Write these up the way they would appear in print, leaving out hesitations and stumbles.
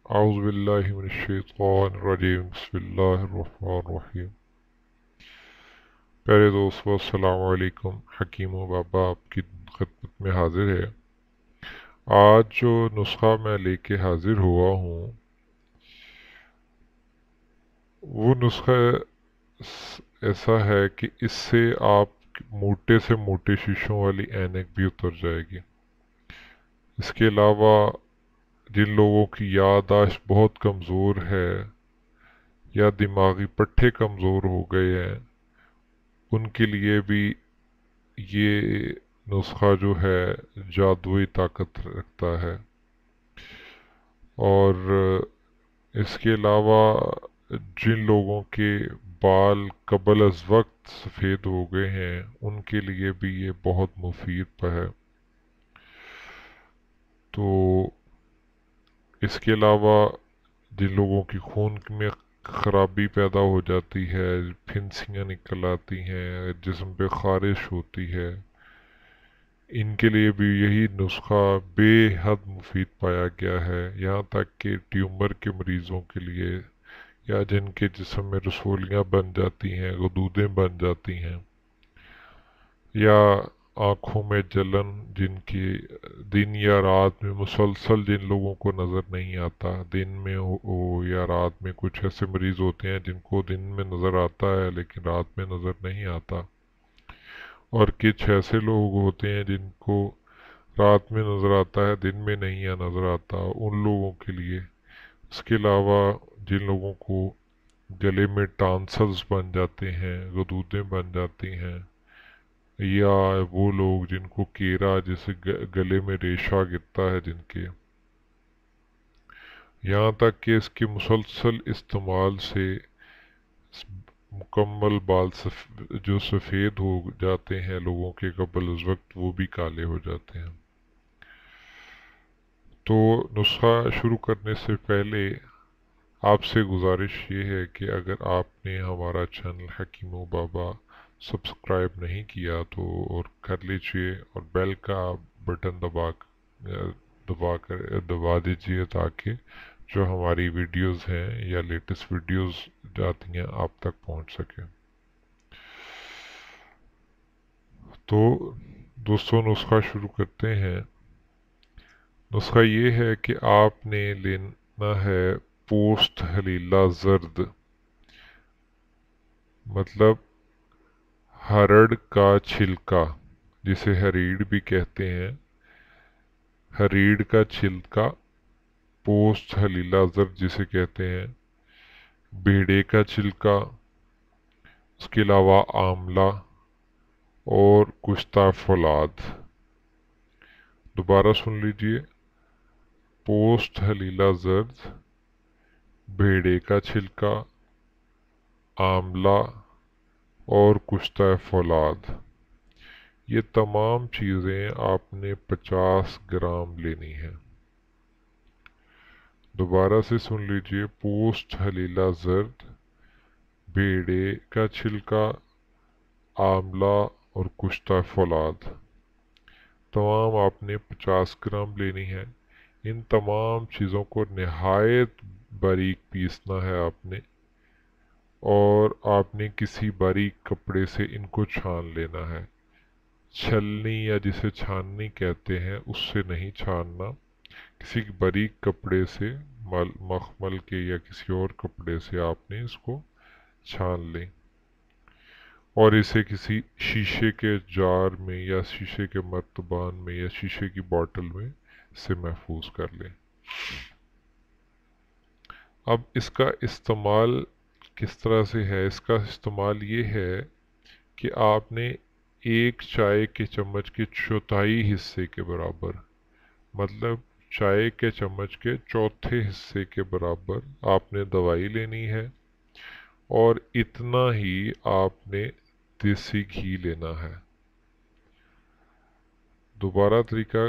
اعوذ باللہ من الشیطان الرجیم بسم اللہ الرحمن الرحیم۔ پیارے دوستو السلام علیکم۔ حکیم و بابا آپ کی خدمت میں حاضر ہے۔ آج جو نسخہ میں لے کے حاضر ہوا ہوں وہ نسخہ ایسا ہے کہ اس سے آپ موٹے سے موٹے شیشوں والی اینک بھی اتر جائے گی۔ اس کے علاوہ جن لوگوں کی یادداشت بہت کمزور ہے یا دماغی پٹھے کمزور ہو گئے ہیں ان کے لیے بھی یہ نسخہ جو ہے جادوئی طاقت رکھتا ہے۔ اور اس کے علاوہ جن لوگوں کے بال قبل از وقت سفید ہو گئے ہیں ان کے لیے بھی یہ بہت مفید ہے۔ تو اس کے علاوہ جن لوگوں کی خون میں خرابی پیدا ہو جاتی ہے، پھنسیاں نکل آتی ہیں، جسم پہ خارش ہوتی ہے، ان کے لیے بھی یہی نسخہ بے حد مفید پایا گیا ہے۔ یہاں تک کہ ٹیومر کے مریضوں کے لیے یا جن کے جسم میں رسولیاں بن جاتی ہیں، غدودیں بن جاتی ہیں، یا آنکھوں میں جلن جن کی دن یا رات میں مسلسل جن لوگوں کو نظر نہیں آتا، دن میں ہو یا رات میں، کچھ ایسے مریض ہوتے ہیں جن کو دن میں نظر آتا ہے لیکن رات میں نظر نہیں آتا، اور کچھ ایسے لوگ ہوتے ہیں جن کو رات میں نظر آتا ہے دن میں نہیں نظر آتا، ان لوگوں کے لیے۔ اس کے علاوہ جن لوگوں کو گلے میں ٹانسلز بن جاتے ہیں، غدودیں بن جاتی ہیں، یا وہ لوگ جن کو کیرا جیسے گلے میں ریشہ گرتا ہے جن کے، یہاں تک کہ اس کے مسلسل استعمال سے مکمل بال جو سفید ہو جاتے ہیں لوگوں کے قبل از وقت وہ بھی کالے ہو جاتے ہیں۔ تو نسخہ شروع کرنے سے پہلے آپ سے گزارش یہ ہے کہ اگر آپ نے ہمارا چینل حکیم و بابا سبسکرائب نہیں کیا تو اور کر لیجئے، اور بیل کا بٹن دبا دیجئے تاکہ جو ہماری ویڈیوز ہیں یا لیٹسٹ ویڈیوز جاتی ہیں آپ تک پہنچ سکیں۔ تو دوستوں نسخہ شروع کرتے ہیں۔ نسخہ یہ ہے کہ آپ نے لینا ہے پوسٹ ہلیلہ زرد، مطلب ہرڑ کا چھلکا جسے ہریڑ بھی کہتے ہیں، ہریڑ کا چھلکا، پوسٹ ہلیلہ زرد جسے کہتے ہیں، بیڑے کا چھلکا، اس کے علاوہ آملہ اور کشتہ فولاد۔ دوبارہ سن لیجئے، پوسٹ ہلیلہ زرد، بھیڑے کا چھلکا، آملہ اور کشتہ فولاد۔ یہ تمام چیزیں آپ نے 50 گرام لینی ہیں۔ دوبارہ سے سن لیجئے، پوسٹ ہلیلہ زرد، بھیڑے کا چھلکا، آملہ اور کشتہ فولاد، تمام آپ نے 50 گرام لینی ہے۔ ان تمام چیزوں کو نہایت باریک پیسنا ہے آپ نے، اور آپ نے کسی باریک کپڑے سے ان کو چھان لینا ہے۔ چھلنی یا جسے چھاننی کہتے ہیں اس سے نہیں چھاننا، کسی باریک کپڑے سے، مخمل کے یا کسی اور کپڑے سے آپ نے اس کو چھان لیں، اور اسے کسی شیشے کے جار میں یا شیشے کے مرتبان میں یا شیشے کی بوتل میں سے محفوظ کر لیں۔ اب اس کا استعمال کس طرح سے ہے؟ اس کا استعمال یہ ہے کہ آپ نے ایک چائے کے چمچ کے چوتھائی حصے کے برابر، مطلب چائے کے چمچ کے چوتھے حصے کے برابر آپ نے دوائی لینی ہے، اور اتنا ہی آپ نے دیسی گھی لینا ہے۔ دوبارہ طریقہ،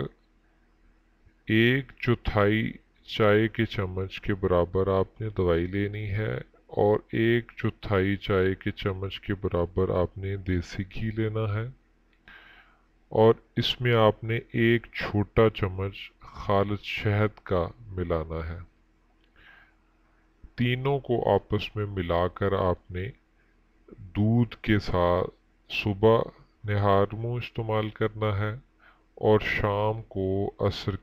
ایک چوتھائی چائے کے چمچ کے برابر آپ نے دوائی لینی ہے، اور ایک چوتھائی چائے کے چمچ کے برابر آپ نے دیسی گھی لینا ہے، اور اس میں آپ نے ایک چھوٹا چمچ خالص شہد کا ملانا ہے۔ تینوں کو آپس میں ملا کر آپ نے دودھ کے ساتھ صبح نہار منہ استعمال کرنا ہے، اور شام کو عصر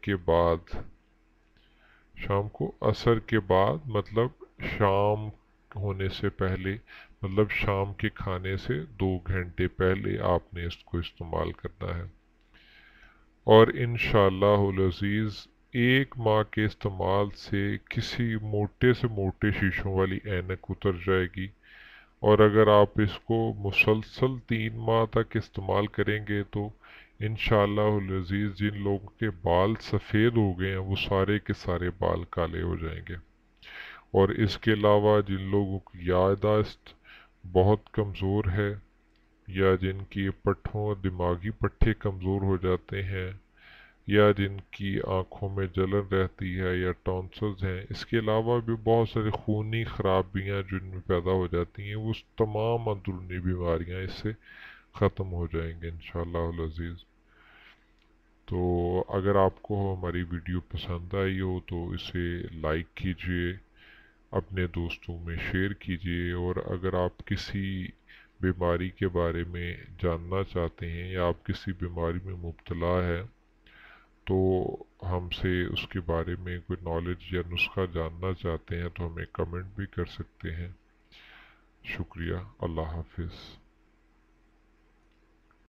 کے بعد مطلب شام ہونے سے پہلے، مطلب شام کے کھانے سے 2 گھنٹے پہلے آپ نے اس کو استعمال کرنا ہے۔ اور انشاءاللہ العزیز 1 ماہ کے استعمال سے کسی موٹے سے موٹے شیشوں والی اینک اتر جائے گی، اور اگر آپ اس کو مسلسل 3 ماہ تک استعمال کریں گے تو انشاءاللہ العزیز جن لوگوں کے بال سفید ہو گئے ہیں وہ سارے کے سارے بال کالے ہو جائیں گے۔ اور اس کے علاوہ جن لوگوں کی یادداشت بہت کمزور ہے، یا جن کی پٹھوں دماغی پٹھے کمزور ہو جاتے ہیں، یا جن کی آنکھوں میں جلن رہتی ہے، یا ٹونسلز ہیں، اس کے علاوہ بھی بہت ساری خونی خرابیاں جن میں پیدا ہو جاتی ہیں، وہ تمام اندرونی بیماریاں اس سے ختم ہو جائیں گے انشاءاللہ العزیز۔ تو اگر آپ کو ہماری ویڈیو پسند آئی ہو تو اسے لائک کیجئے، اپنے دوستوں میں شیئر کیجئے، اور اگر آپ کسی بیماری کے بارے میں جاننا چاہتے ہیں یا آپ کسی بیماری میں مبتلا ہے تو ہم سے اس کے بارے میں کوئی نالج یا نسخہ جاننا چاہتے ہیں تو ہمیں کمنٹ بھی کر سکتے ہیں۔ شکریہ، اللہ حافظ۔